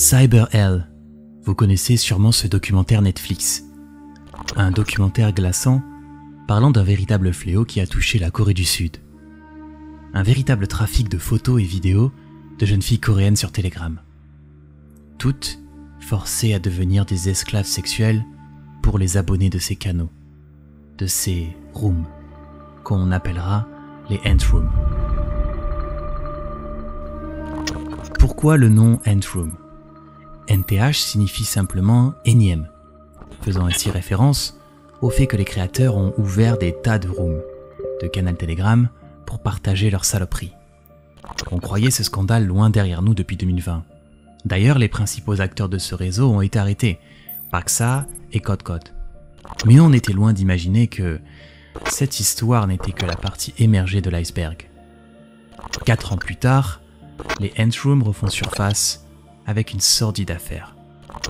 CyberHell. Vous connaissez sûrement ce documentaire Netflix. Un documentaire glaçant parlant d'un véritable fléau qui a touché la Corée du Sud. Un véritable trafic de photos et vidéos de jeunes filles coréennes sur Telegram. Toutes forcées à devenir des esclaves sexuels pour les abonnés de ces canaux, de ces rooms, qu'on appellera les Ant Rooms. Pourquoi le nom Ant Room ? NTH signifie simplement énième, faisant ainsi référence au fait que les créateurs ont ouvert des tas de rooms, de canal Telegram, pour partager leurs saloperies. On croyait ce scandale loin derrière nous depuis 2020. D'ailleurs, les principaux acteurs de ce réseau ont été arrêtés, Paxa et Code. Mais on était loin d'imaginer que cette histoire n'était que la partie émergée de l'iceberg. 4 ans plus tard, les Ant Rooms refont surface avec une sordide affaire.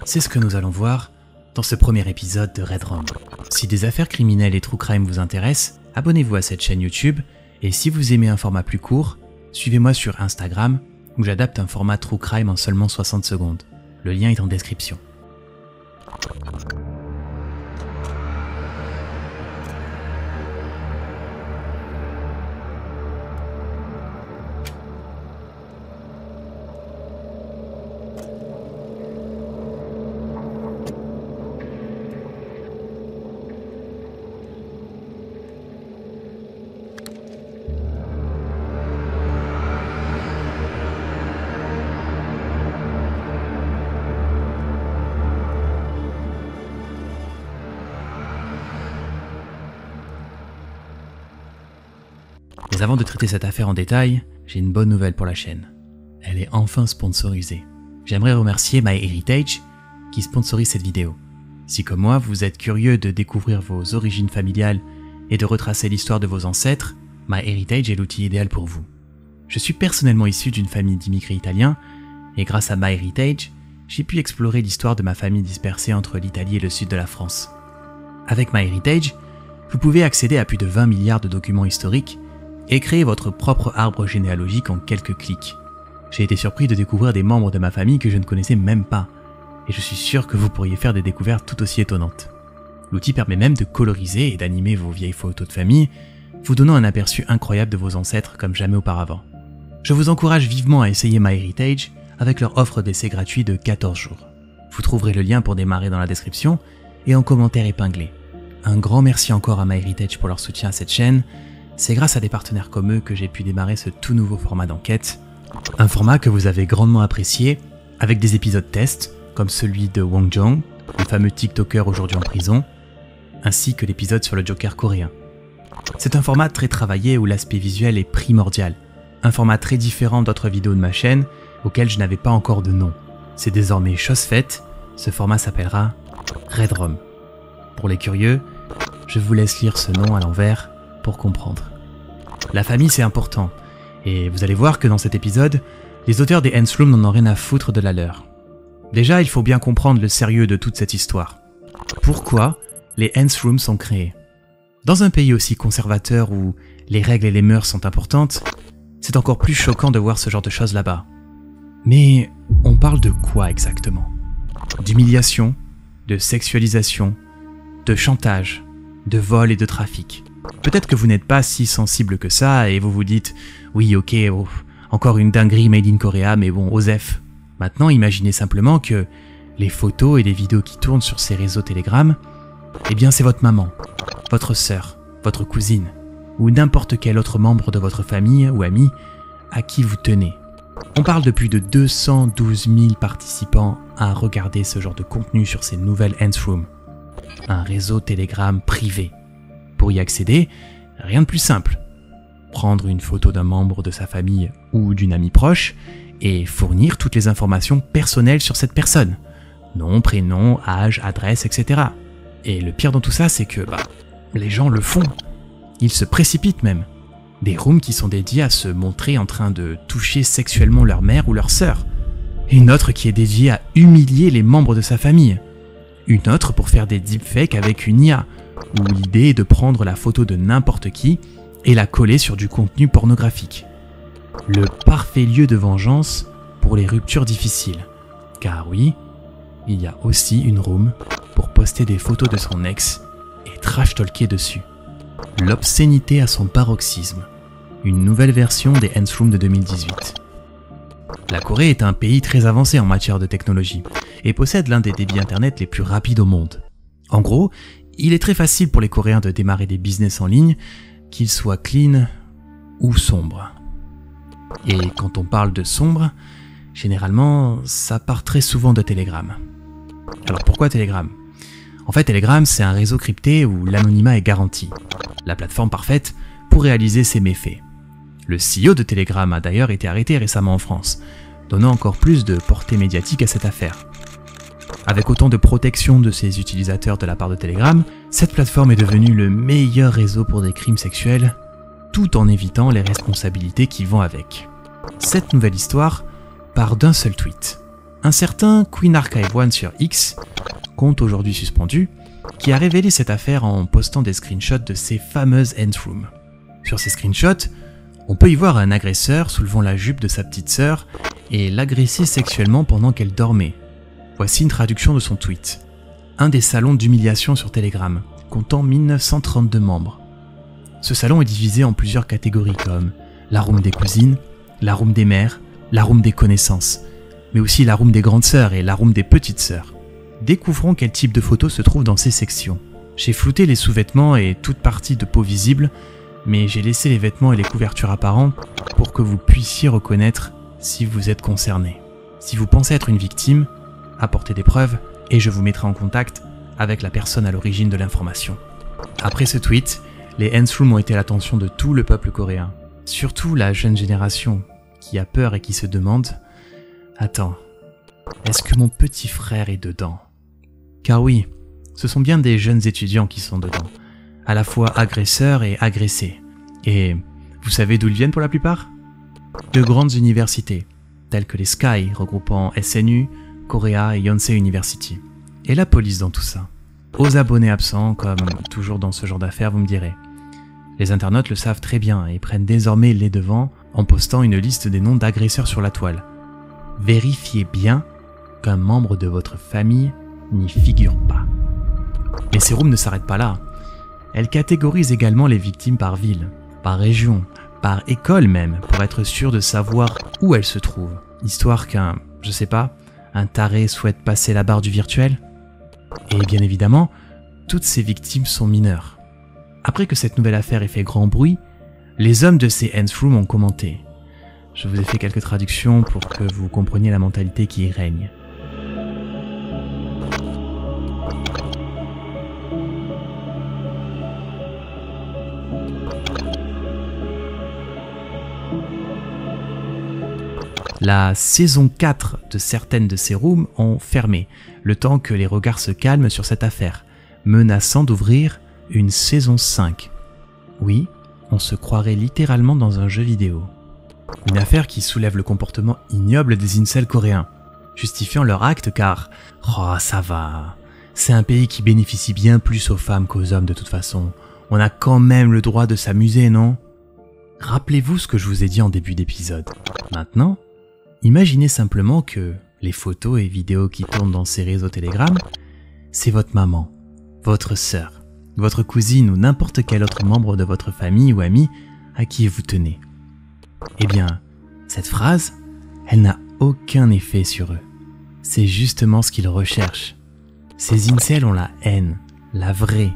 C'est ce que nous allons voir dans ce premier épisode de Red Room. Si des affaires criminelles et true crime vous intéressent, abonnez-vous à cette chaîne YouTube et si vous aimez un format plus court, suivez-moi sur Instagram où j'adapte un format true crime en seulement 60 secondes. Le lien est en description. Mais avant de traiter cette affaire en détail, j'ai une bonne nouvelle pour la chaîne. Elle est enfin sponsorisée. J'aimerais remercier MyHeritage qui sponsorise cette vidéo. Si comme moi, vous êtes curieux de découvrir vos origines familiales et de retracer l'histoire de vos ancêtres, MyHeritage est l'outil idéal pour vous. Je suis personnellement issu d'une famille d'immigrés italiens et grâce à MyHeritage, j'ai pu explorer l'histoire de ma famille dispersée entre l'Italie et le sud de la France. Avec MyHeritage, vous pouvez accéder à plus de 20 milliards de documents historiques et créer votre propre arbre généalogique en quelques clics. J'ai été surpris de découvrir des membres de ma famille que je ne connaissais même pas, et je suis sûr que vous pourriez faire des découvertes tout aussi étonnantes. L'outil permet même de coloriser et d'animer vos vieilles photos de famille, vous donnant un aperçu incroyable de vos ancêtres comme jamais auparavant. Je vous encourage vivement à essayer MyHeritage avec leur offre d'essai gratuit de 14 jours. Vous trouverez le lien pour démarrer dans la description et en commentaire épinglé. Un grand merci encore à MyHeritage pour leur soutien à cette chaîne. C'est grâce à des partenaires comme eux que j'ai pu démarrer ce tout nouveau format d'enquête. Un format que vous avez grandement apprécié, avec des épisodes tests, comme celui de Wong Jong, le fameux TikToker aujourd'hui en prison, ainsi que l'épisode sur le Joker coréen. C'est un format très travaillé où l'aspect visuel est primordial. Un format très différent d'autres vidéos de ma chaîne, auxquelles je n'avais pas encore de nom. C'est désormais chose faite, ce format s'appellera Red Room. Pour les curieux, je vous laisse lire ce nom à l'envers pour comprendre. La famille c'est important, et vous allez voir que dans cet épisode, les auteurs des Ant Rooms n'en ont rien à foutre de la leur. Déjà, il faut bien comprendre le sérieux de toute cette histoire. Pourquoi les Ant Rooms sont créés ? Dans un pays aussi conservateur où les règles et les mœurs sont importantes, c'est encore plus choquant de voir ce genre de choses là-bas. Mais on parle de quoi exactement ? D'humiliation, de sexualisation, de chantage, de vol et de trafic. Peut-être que vous n'êtes pas si sensible que ça et vous vous dites « Oui, ok, encore une dinguerie made in Korea, mais bon, osef ». Maintenant, imaginez simplement que les photos et les vidéos qui tournent sur ces réseaux Telegram, eh bien c'est votre maman, votre sœur, votre cousine, ou n'importe quel autre membre de votre famille ou ami à qui vous tenez. On parle de plus de 212 000 participants à regarder ce genre de contenu sur ces nouvelles Ant Rooms, un réseau Telegram privé. Pour y accéder, rien de plus simple. Prendre une photo d'un membre de sa famille ou d'une amie proche et fournir toutes les informations personnelles sur cette personne. Nom, prénom, âge, adresse, etc. Et le pire dans tout ça, c'est que les gens le font. Ils se précipitent même. Des rooms qui sont dédiés à se montrer en train de toucher sexuellement leur mère ou leur sœur. Une autre qui est dédiée à humilier les membres de sa famille. Une autre pour faire des deepfakes avec une IA, où l'idée est de prendre la photo de n'importe qui et la coller sur du contenu pornographique. Le parfait lieu de vengeance pour les ruptures difficiles. Car oui, il y a aussi une room pour poster des photos de son ex et trash-talker dessus. L'obscénité à son paroxysme. Une nouvelle version des Handsroom de 2018. La Corée est un pays très avancé en matière de technologie et possède l'un des débits internet les plus rapides au monde. En gros, il est très facile pour les Coréens de démarrer des business en ligne, qu'ils soient clean ou sombres. Et quand on parle de sombre, généralement, ça part très souvent de Telegram. Alors pourquoi Telegram ? En fait, Telegram, c'est un réseau crypté où l'anonymat est garanti. La plateforme parfaite pour réaliser ses méfaits. Le CEO de Telegram a d'ailleurs été arrêté récemment en France, donnant encore plus de portée médiatique à cette affaire. Avec autant de protection de ses utilisateurs de la part de Telegram, cette plateforme est devenue le meilleur réseau pour des crimes sexuels, tout en évitant les responsabilités qui vont avec. Cette nouvelle histoire part d'un seul tweet. Un certain Queen Archive One sur X, compte aujourd'hui suspendu, qui a révélé cette affaire en postant des screenshots de ses fameuses Handsroom. Sur ces screenshots, on peut y voir un agresseur soulevant la jupe de sa petite sœur et l'agresser sexuellement pendant qu'elle dormait. Voici une traduction de son tweet. Un des salons d'humiliation sur Telegram, comptant 1932 membres. Ce salon est divisé en plusieurs catégories comme la room des cousines, la room des mères, la room des connaissances, mais aussi la room des grandes sœurs et la room des petites sœurs. Découvrons quel type de photos se trouve dans ces sections. J'ai flouté les sous-vêtements et toute partie de peau visible, mais j'ai laissé les vêtements et les couvertures apparentes pour que vous puissiez reconnaître si vous êtes concerné. Si vous pensez être une victime, apportez des preuves et je vous mettrai en contact avec la personne à l'origine de l'information. Après ce tweet, les Handsroom ont été à l'attention de tout le peuple coréen, surtout la jeune génération qui a peur et qui se demande « Attends, est-ce que mon petit frère est dedans ?» Car oui, ce sont bien des jeunes étudiants qui sont dedans, à la fois agresseurs et agressés. Et vous savez d'où ils viennent pour la plupart ? De grandes universités, telles que les Sky, regroupant SNU, Korea et Yonsei University. Et la police dans tout ça. Aux abonnés absents, comme toujours dans ce genre d'affaires, vous me direz. Les internautes le savent très bien et prennent désormais les devants en postant une liste des noms d'agresseurs sur la toile. Vérifiez bien qu'un membre de votre famille n'y figure pas. Mais ces rooms ne s'arrêtent pas là. Elles catégorisent également les victimes par ville, par région, par école même, pour être sûr de savoir où elles se trouvent, histoire qu'un, je sais pas, un taré souhaite passer la barre du virtuel. Et bien évidemment, toutes ces victimes sont mineures. Après que cette nouvelle affaire ait fait grand bruit, les hommes de ces Handsroom ont commenté. Je vous ai fait quelques traductions pour que vous compreniez la mentalité qui y règne. La saison 4 de certaines de ces rooms ont fermé, le temps que les regards se calment sur cette affaire, menaçant d'ouvrir une saison 5. Oui, on se croirait littéralement dans un jeu vidéo. Une affaire qui soulève le comportement ignoble des incels coréens, justifiant leur acte car « Oh, ça va, c'est un pays qui bénéficie bien plus aux femmes qu'aux hommes de toute façon. On a quand même le droit de s'amuser, non ?» Rappelez-vous ce que je vous ai dit en début d'épisode. Maintenant, imaginez simplement que les photos et vidéos qui tournent dans ces réseaux Telegram, c'est votre maman, votre sœur, votre cousine ou n'importe quel autre membre de votre famille ou ami à qui vous tenez. Eh bien, cette phrase, elle n'a aucun effet sur eux. C'est justement ce qu'ils recherchent. Ces incels ont la haine, la vraie,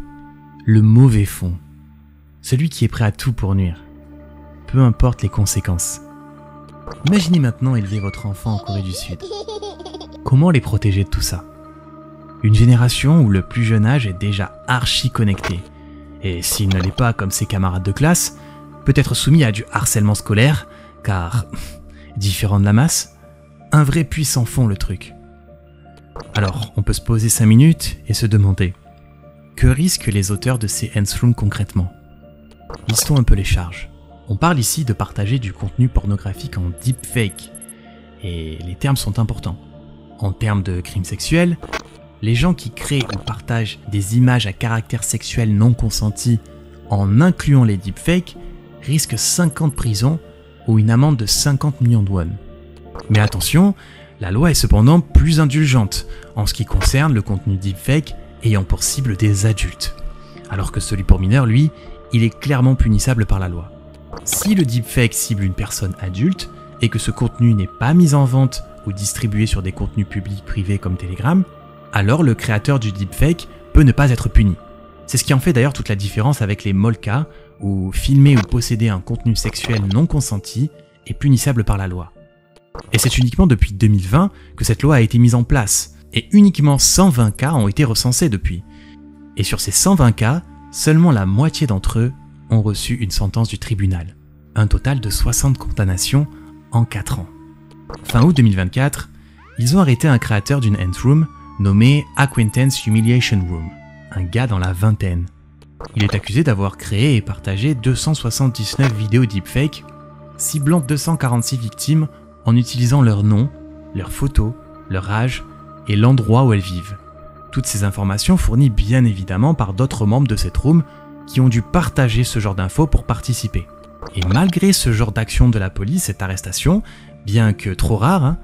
le mauvais fond. Celui qui est prêt à tout pour nuire. Peu importe les conséquences. Imaginez maintenant élever votre enfant en Corée du Sud. Comment les protéger de tout ça ? Une génération où le plus jeune âge est déjà archi connecté. Et s'il ne l'est pas comme ses camarades de classe, peut être soumis à du harcèlement scolaire, car, différent de la masse, un vrai puissant fond le truc. Alors, on peut se poser 5 minutes et se demander, que risquent les auteurs de ces Handsroom concrètement ? Listons un peu les charges. On parle ici de partager du contenu pornographique en deepfake, et les termes sont importants. En termes de crimes sexuels, les gens qui créent ou partagent des images à caractère sexuel non consenti en incluant les deepfakes risquent 5 ans de prison ou une amende de 50 millions de won. Mais attention, La loi est cependant plus indulgente en ce qui concerne le contenu deepfake ayant pour cible des adultes, alors que celui pour mineurs, lui, il est clairement punissable par la loi. Si le deepfake cible une personne adulte et que ce contenu n'est pas mis en vente ou distribué sur des contenus publics privés comme Telegram, alors le créateur du deepfake peut ne pas être puni. C'est ce qui en fait d'ailleurs toute la différence avec les molkas, où filmer ou posséder un contenu sexuel non consenti est punissable par la loi. Et c'est uniquement depuis 2020 que cette loi a été mise en place, et uniquement 120 cas ont été recensés depuis. Et sur ces 120 cas, seulement la moitié d'entre eux ont reçu une sentence du tribunal. Un total de 60 condamnations en 4 ans. Fin août 2024, ils ont arrêté un créateur d'une Nth Room nommé Acquaintance Humiliation Room, un gars dans la vingtaine. Il est accusé d'avoir créé et partagé 279 vidéos deepfake, ciblant 246 victimes en utilisant leur nom, leurs photos, leur âge et l'endroit où elles vivent. Toutes ces informations fournies bien évidemment par d'autres membres de cette room qui ont dû partager ce genre d'infos pour participer. Et malgré ce genre d'action de la police, cette arrestation, bien que trop rare,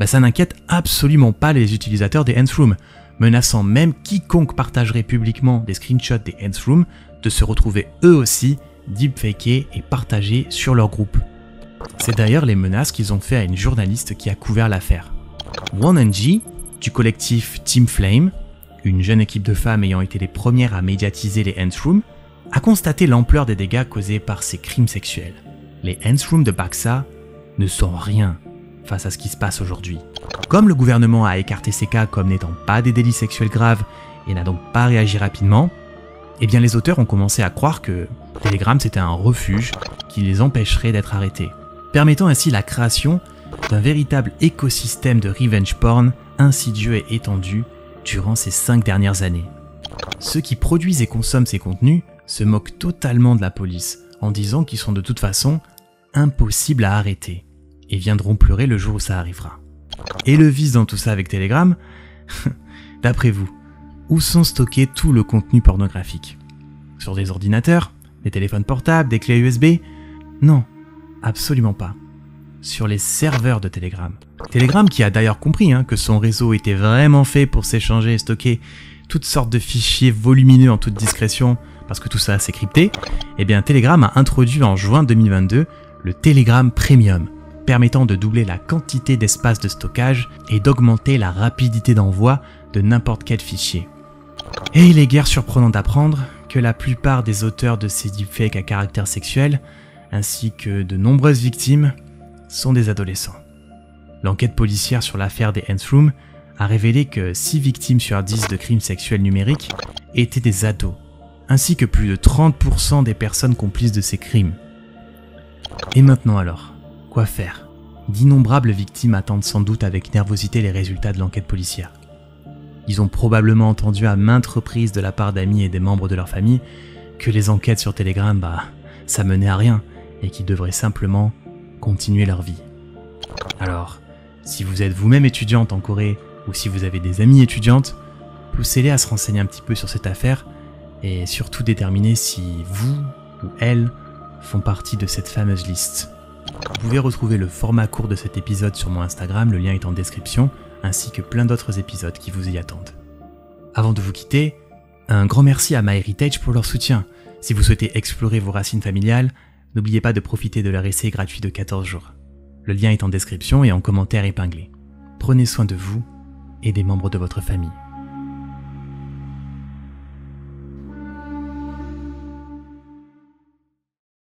ça n'inquiète absolument pas les utilisateurs des Nth Room, menaçant même quiconque partagerait publiquement des screenshots des Nth Room de se retrouver eux aussi deepfakés et partagés sur leur groupe. C'est d'ailleurs les menaces qu'ils ont fait à une journaliste qui a couvert l'affaire. Wonanji, du collectif Team Flame, une jeune équipe de femmes ayant été les premières à médiatiser les Nth Room, a constaté l'ampleur des dégâts causés par ces crimes sexuels. Les Nth Room de Baksa ne sont rien face à ce qui se passe aujourd'hui. Comme le gouvernement a écarté ces cas comme n'étant pas des délits sexuels graves et n'a donc pas réagi rapidement, les auteurs ont commencé à croire que Telegram c'était un refuge qui les empêcherait d'être arrêtés, permettant ainsi la création d'un véritable écosystème de revenge porn insidieux et étendu durant ces 5 dernières années. Ceux qui produisent et consomment ces contenus se moquent totalement de la police en disant qu'ils sont de toute façon impossibles à arrêter et viendront pleurer le jour où ça arrivera. Et le vice dans tout ça avec Telegram, d'après vous, où sont stockés tout le contenu pornographique? Sur des ordinateurs, des téléphones portables, des clés USB? Non, absolument pas. Sur les serveurs de Telegram. Telegram qui a d'ailleurs compris que son réseau était vraiment fait pour s'échanger et stocker toutes sortes de fichiers volumineux en toute discrétion, parce que tout ça c'est crypté, Telegram a introduit en juin 2022 le Telegram Premium, permettant de doubler la quantité d'espace de stockage et d'augmenter la rapidité d'envoi de n'importe quel fichier. Et il est guère surprenant d'apprendre que la plupart des auteurs de ces deepfakes à caractère sexuel, ainsi que de nombreuses victimes, sont des adolescents. L'enquête policière sur l'affaire des Nth Room a révélé que 6 victimes sur 10 de crimes sexuels numériques étaient des ados, ainsi que plus de 30% des personnes complices de ces crimes. Et maintenant alors, quoi faire? D'innombrables victimes attendent sans doute avec nervosité les résultats de l'enquête policière. Ils ont probablement entendu à maintes reprises de la part d'amis et des membres de leur famille que les enquêtes sur Telegram, ça menait à rien et qu'ils devraient simplement continuer leur vie. Alors, si vous êtes vous-même étudiante en Corée ou si vous avez des amies étudiantes, poussez-les à se renseigner un petit peu sur cette affaire et surtout déterminer si vous ou elles font partie de cette fameuse liste. Vous pouvez retrouver le format court de cet épisode sur mon Instagram, le lien est en description, ainsi que plein d'autres épisodes qui vous y attendent. Avant de vous quitter, un grand merci à MyHeritage pour leur soutien. Si vous souhaitez explorer vos racines familiales, n'oubliez pas de profiter de leur essai gratuit de 14 jours. Le lien est en description et en commentaire épinglé. Prenez soin de vous et des membres de votre famille.